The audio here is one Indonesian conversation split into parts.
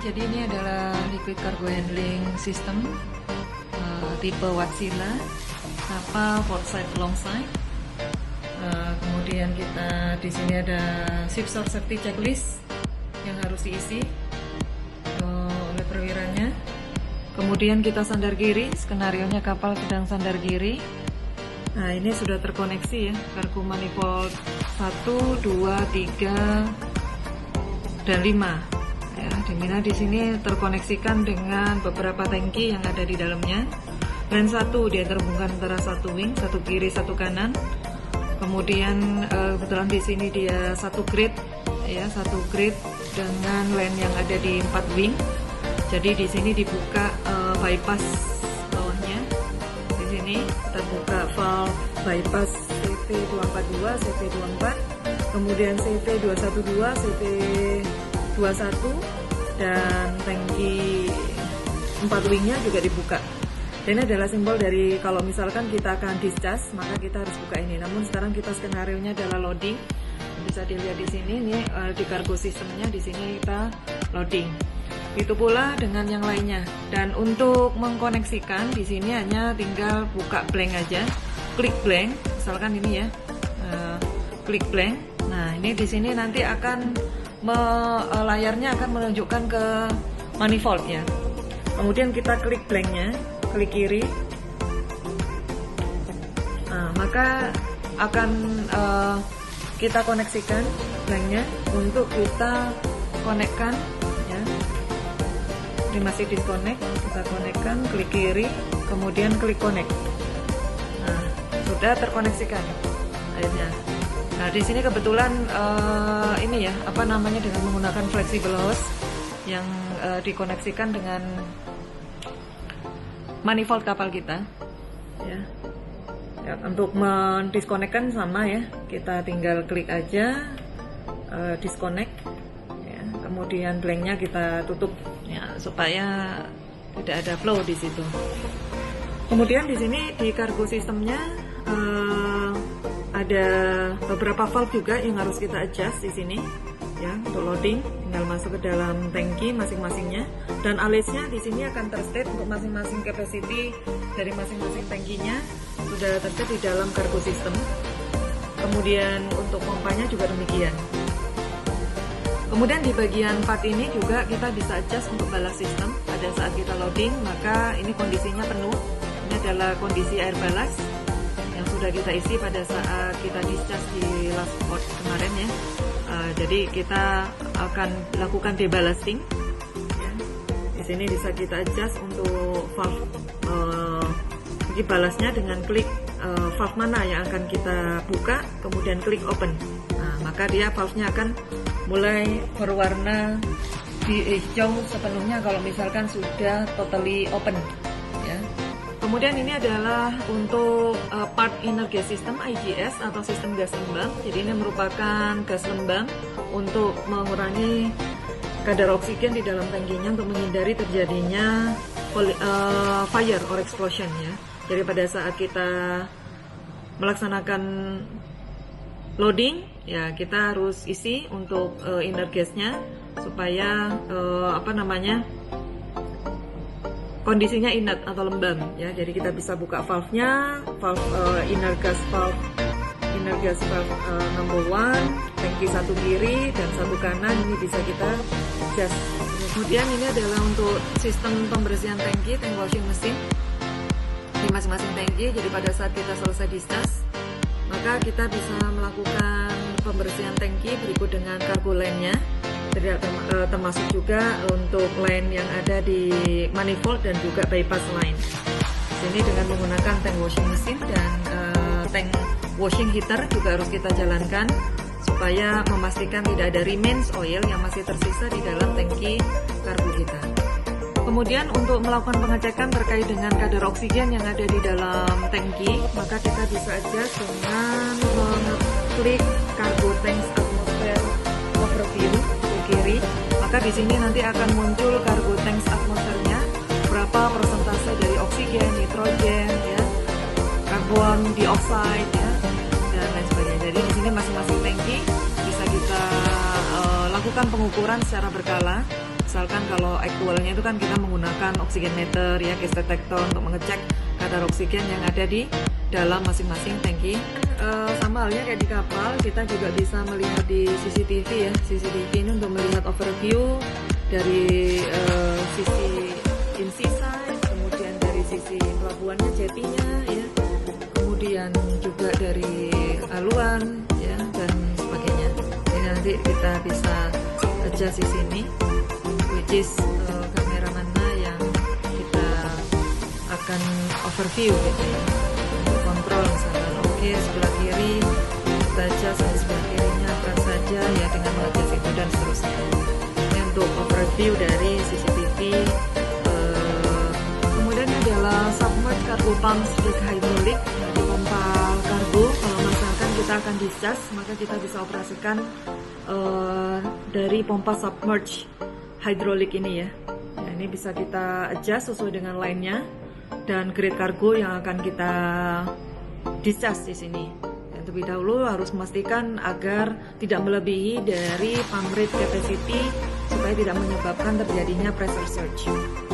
jadi ini adalah liquid cargo handling system tipe Wärtsilä, kapal port side long side. Kemudian kita di sini ada shipshore safety checklist yang harus diisi oleh perwiranya. Kemudian kita sandar kiri, skenarionya kapal sedang sandar kiri. Nah, ini sudah terkoneksi ya, cargo manifold 1, 2, 3, dan 5. Ya, dimana di sini terkoneksikan dengan beberapa tangki yang ada di dalamnya. Dan satu dia terhubungkan antara satu wing, satu kiri, satu kanan. Kemudian kebetulan di sini dia satu grid, ya, satu grid dengan line yang ada di 4 wing. Jadi di sini dibuka bypass bawahnya. Di sini kita buka valve bypass CV242, CV24, kemudian CV212, CV21, dan tangki 4 wingnya juga dibuka. Ini adalah simbol dari kalau misalkan kita akan discharge, maka kita harus buka ini. Namun sekarang kita skenarionya adalah loading. Bisa dilihat di sini, ini di cargo systemnya di sini kita loading. Itu pula dengan yang lainnya. Dan untuk mengkoneksikan di sini hanya tinggal buka blank aja, klik blank. Misalkan ini ya, klik blank. Nah, ini di sini nanti akan layarnya akan menunjukkan ke manifold ya. Kemudian kita klik blanknya, klik kiri. Nah, maka akan kita koneksikan blanknya untuk kita konekkan ya. Ini masih disconnect, kita konekkan, klik kiri, kemudian klik connect. Nah, sudah terkoneksikan akhirnya. Nah, di sini kebetulan ini ya, apa namanya, dengan menggunakan flexible hose yang dikoneksikan dengan manifold kapal kita ya. Ya, untuk mendiskonekkan sama ya, kita tinggal klik aja disconnect ya. Kemudian blanknya kita tutup ya, supaya tidak ada flow di situ. Kemudian di sini di cargo sistemnya ada beberapa valve juga yang harus kita adjust di sini ya. Untuk loading tinggal masuk ke dalam tangki masing-masingnya, dan alisnya di sini akan terstate untuk masing-masing capacity dari masing-masing tangkinya sudah terstate di dalam cargo system. Kemudian untuk pompanya juga demikian. Kemudian di bagian part ini juga kita bisa adjust untuk ballast system. Pada saat kita loading, maka ini kondisinya penuh. Ini adalah kondisi air ballast yang sudah kita isi pada saat kita discharge di last port kemarin ya. Jadi kita akan lakukan deballasting ya. Di sini bisa kita adjust untuk valve ballastnya dengan klik valve mana yang akan kita buka, kemudian klik open. Nah, maka dia valve-nya akan mulai berwarna hijau sepenuhnya kalau misalkan sudah totally open ya. Kemudian ini adalah untuk part inner gas system IGS atau sistem gas lembang. Jadi ini merupakan gas lembang untuk mengurangi kadar oksigen di dalam tangkinya untuk menghindari terjadinya fire or explosion ya. Jadi pada saat kita melaksanakan loading ya, kita harus isi untuk inner gasnya supaya kondisinya inert atau lembang ya. Jadi kita bisa buka valve-nya, inner gas valve number 1, tangki satu kiri dan satu kanan, ini bisa kita adjust. Kemudian ini adalah untuk sistem pembersihan tangki, tank washing mesin di masing-masing tangki. Jadi pada saat kita selesai discharge, maka kita bisa melakukan pembersihan tangki berikut dengan cargo line-nya. Jadi termasuk juga untuk line yang ada di manifold dan juga bypass line. Ini dengan menggunakan tank washing mesin dan tank washing heater juga harus kita jalankan supaya memastikan tidak ada remains oil yang masih tersisa di dalam tangki kargo kita. Kemudian untuk melakukan pengecekan terkait dengan kadar oksigen yang ada di dalam tangki, maka kita bisa adjust dengan mengklik cargo tanks atmosphere overview ke kiri. Maka di sini nanti akan muncul cargo tanks atmosfernya, berapa persentase dari oksigen, nitrogen, ya, karbon dioksida, ya, dan lain sebagainya. Jadi di sini masing-masing tangki bisa kita lakukan pengukuran secara berkala misalkan kalau actualnya itu kan kita menggunakan oksigen meter ya, gas detector untuk mengecek kadar oksigen yang ada di dalam masing-masing tangki. Sama halnya kayak di kapal, kita juga bisa melihat di CCTV ya. CCTV ini untuk melihat overview dari sisi inside, kemudian dari sisi pelabuhannya, jetinya ya, kemudian juga dari haluan ya, dan sebagainya. Jadi nanti kita bisa adjust di sini, which is kamera mana yang kita akan overview gitu ya, untuk kontrol misalnya. Oke, sebelah kiri kita adjust, sebelah kirinya apa saja ya, dengan mengadjust itu dan seterusnya. Ini untuk overview dari CCTV. Kemudian adalah submerged cargo pump stick hydraulic, di pompa kargo. Kalau misalkan kita akan discharge, maka kita bisa operasikan dari pompa submerged hydraulic ini ya. Nah, ini bisa kita adjust sesuai dengan line-nya dan grade kargo yang akan kita discharge di sini. Dan terlebih dahulu harus memastikan agar tidak melebihi dari pump rate capacity supaya tidak menyebabkan terjadinya pressure surge.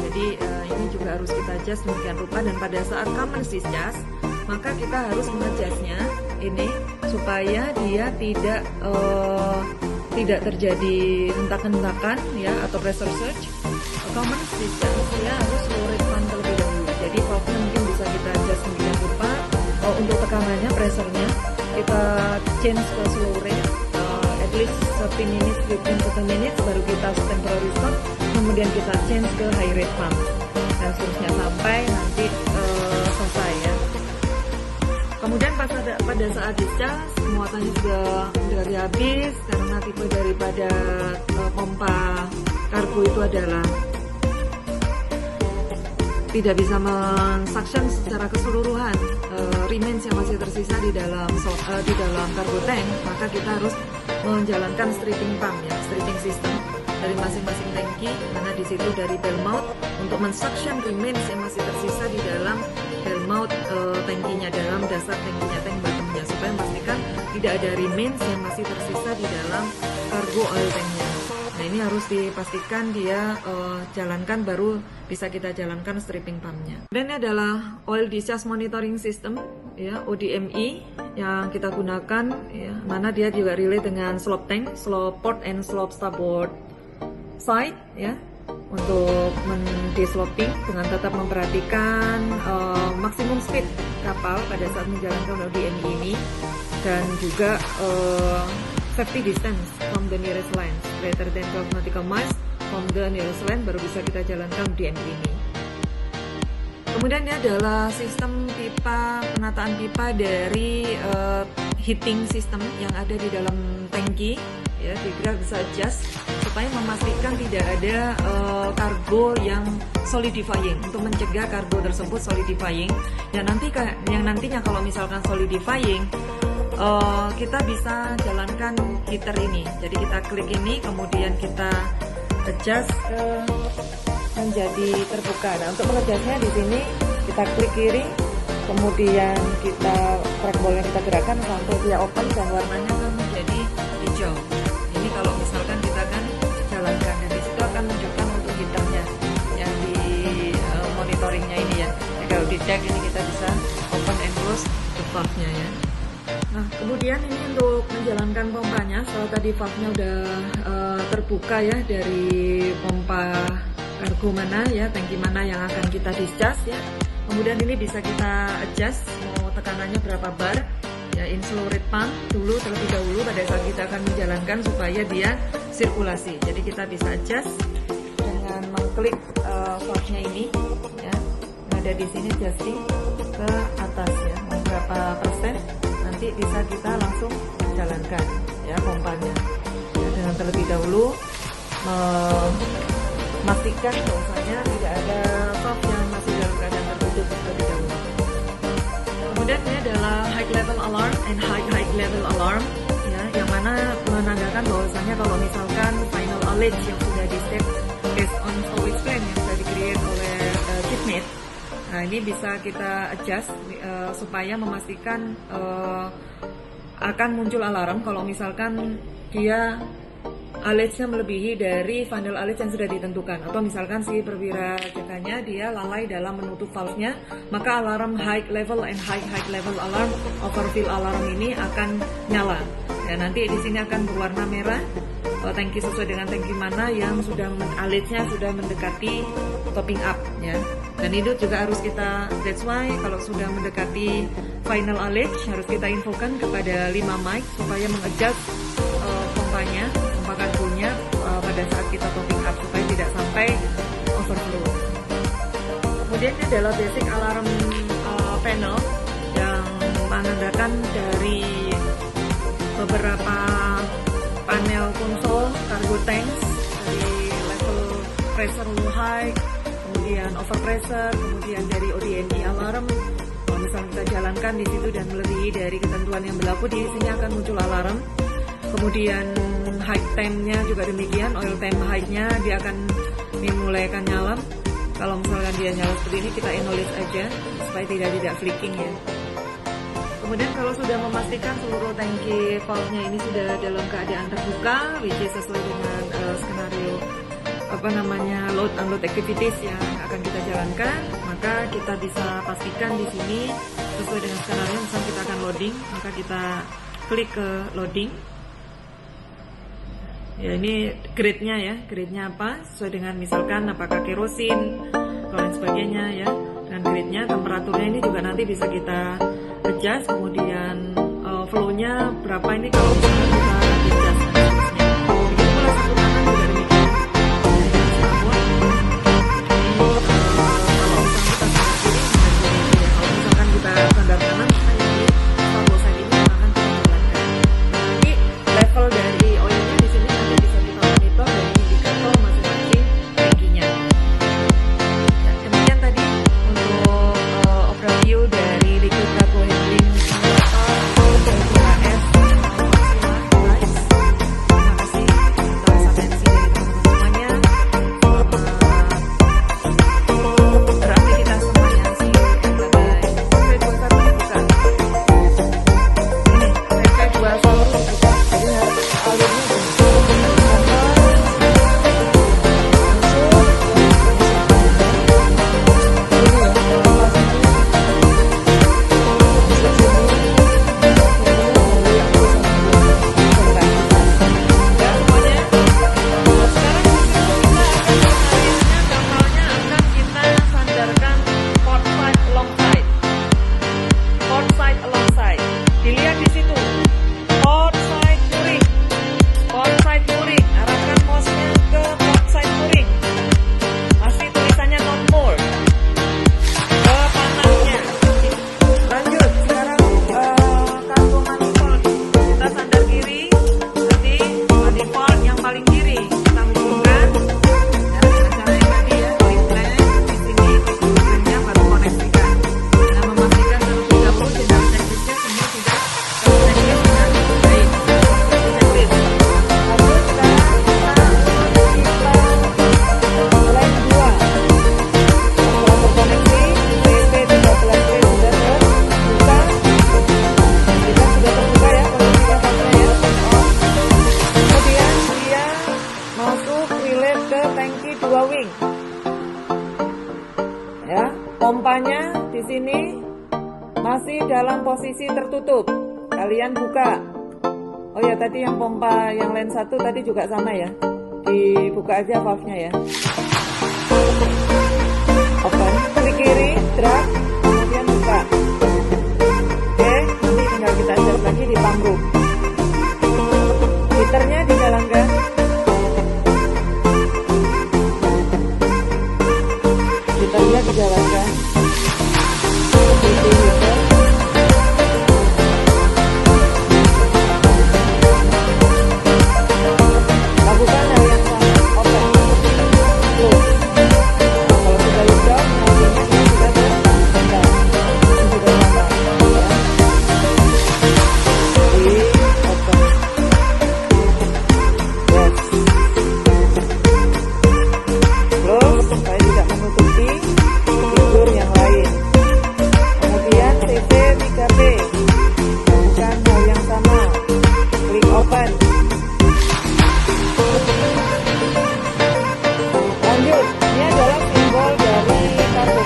Jadi ini juga harus kita adjust demikian rupa, dan pada saat common discharge maka kita harus mengadjustnya ini supaya dia tidak terjadi hentakan-hentakan ya, atau pressure surge. Common discharge ya harus slow rate pump terlebih dahulu. Jadi valve-nya mungkin bisa kita adjust demikian rupa. Untuk tekanannya, pressure-nya kita change ke slow rate, at least 30 minutes, 15 minutes, baru kita temporary stop, kemudian kita change ke high rate pump, dan seterusnya sampai nanti selesai ya. Kemudian pada saat discharge, muatannya sudah habis, karena tipe daripada pompa kargo itu adalah tidak bisa mensuction secara keseluruhan remains yang masih tersisa di dalam cargo tank, maka kita harus menjalankan stripping pump ya, stripping system dari masing-masing tangki, mana di situ dari bell mouth untuk mensuction remains yang masih tersisa di dalam bell mouth tangkinya, dalam dasar tangkinya, tank bottomnya, supaya memastikan tidak ada remains yang masih tersisa di dalam cargo oil tanknya. Nah, ini harus dipastikan dia jalankan, baru bisa kita jalankan stripping pumpnya. Dan ini adalah oil discharge monitoring system ya, ODME yang kita gunakan ya, mana dia juga relate dengan slope tank, slope port and slope starboard side ya, untuk mendesloping dengan tetap memperhatikan maksimum speed kapal pada saat menjalankan ODME ini, dan juga safety distance from the nearest line greater than 12 nautical miles from the nearest line, baru bisa kita jalankan ODME ini. Kemudian ini adalah sistem pipa, penataan pipa dari heating system yang ada di dalam tangki ya, kita bisa adjust supaya memastikan tidak ada kargo yang solidifying, untuk mencegah kargo tersebut solidifying. Dan nantinya kalau misalkan solidifying, kita bisa jalankan heater ini. Jadi kita klik ini, kemudian kita adjust ke menjadi terbuka. Nah, untuk mengadjustnya di sini kita klik kiri, kemudian kita trackball yang kita gerakkan sampai dia open dan warnanya akan menjadi hijau. Ini kalau misalkan kita akan jalankan, dan di situ akan menunjukkan untuk heaternya yang di monitoringnya ini ya. Jadi kalau di deck ini kita bisa open and close the valve-nya ya. Nah, kemudian ini untuk menjalankan pompanya, setelah tadi valve-nya udah terbuka ya dari pompa kargo mana ya, tangki mana yang akan kita discharge ya. Kemudian ini bisa kita adjust mau tekanannya berapa bar ya, in slow rate pump dulu terlebih dahulu pada saat kita akan menjalankan supaya dia sirkulasi. Jadi kita bisa adjust dengan mengklik valve-nya ini ya. Ada di sini adjusting ke atas ya, mau berapa persen, nanti bisa kita langsung jalankan ya pompanya ya, dengan terlebih dahulu memastikan bahwasanya tidak ada valve yang masih dalam keadaan tertutup terlebih dahulu. Kemudian ini adalah high level alarm and high level alarm ya, yang mana menandakan bahwasanya kalau misalkan final alert yang sudah di set based on always plan yang sudah di-create oleh shipmate. Nah, ini bisa kita adjust supaya memastikan akan muncul alarm kalau misalkan dia alitnya melebihi dari final alit yang sudah ditentukan, atau misalkan si perwira jaganya dia lalai dalam menutup valve-nya, maka alarm high level and high level alarm, overfill alarm ini akan nyala. Ya, nanti di sini akan berwarna merah. Tangki sesuai dengan tangki mana yang sudah alitnya sudah mendekati topping up, ya. Dan itu juga harus kita, that's why kalau sudah mendekati final alit harus kita infokan kepada 5 mic supaya mengadjust pompa kargonya pada saat kita topping up supaya tidak sampai overflow. Kemudian ini adalah basic alarm panel yang menandakan dari beberapa panel konsol cargo tanks dari level pressure low high, kemudian over pressure, kemudian dari ODNE alarm. Kalau misalnya kita jalankan di situ dan melebihi dari ketentuan yang berlaku, di sini akan muncul alarm. Kemudian high time-nya juga demikian, oil time high-nya dia akan dimulaikan nyala. Kalau misalkan dia nyala seperti ini, kita acknowledge aja supaya tidak flicking, ya. Kemudian kalau sudah memastikan seluruh tangki valve-nya ini sudah dalam keadaan terbuka, which is sesuai dengan skenario load unload activities yang akan kita jalankan, maka kita bisa pastikan di sini sesuai dengan skenario. Misalnya kita akan loading, maka kita klik ke loading. Ya, ini grade-nya, ya, grade-nya apa sesuai dengan misalkan apakah kerosin atau lain sebagainya, ya. Dan grade-nya, temperaturnya ini juga nanti bisa kita adjust, kemudian flow-nya berapa ini kalau misalnya kita adjust seterusnya. Begitu pula satu kanan juga demikian. Kalau misalkan kita standar kiri, kalau misalkan kita standar kanan, ini satu side ini akan kita jalankan. Jadi level dari oilnya di sini nanti bisa kita monitor dari indikator masing-masing tangkinya. Dan kemudian tadi untuk overview dari liquid cargo handling pompanya di sini masih dalam posisi tertutup. Kalian buka. Oh ya, tadi yang pompa yang line 1 tadi juga sama, ya. Dibuka aja valve-nya, ya. Open, klik kiri, drag, kemudian buka. Oke, nanti tinggal kita adjust lagi di pump room. Heaternya dijalankan. Heaternya dijalankan. Lakukan hal yang sama. Open, close. Kalau sudah lockdown, nantinya dia sudah tertendang. Ini sudah sama, ya. Di open. Yes. Close supaya tidak menutupi figur yang lain. Kemudian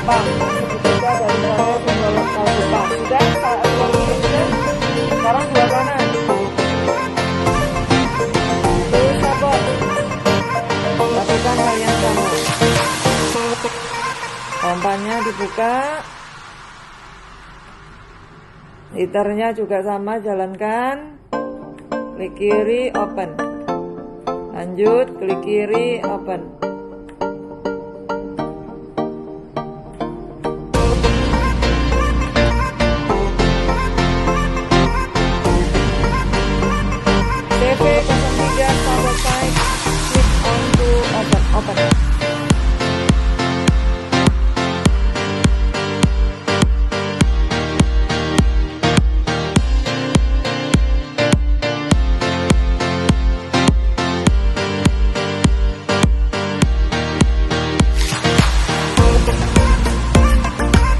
pump. Sebetulnya dari proses membolok kaldu pump. Sudah, sudah. Sekarang dua kanan. Terus sabot. Lakukan hal yang sama. Pompanya dibuka. Heaternya juga sama, jalankan. Klik kiri, open. Lanjut, klik kiri, open.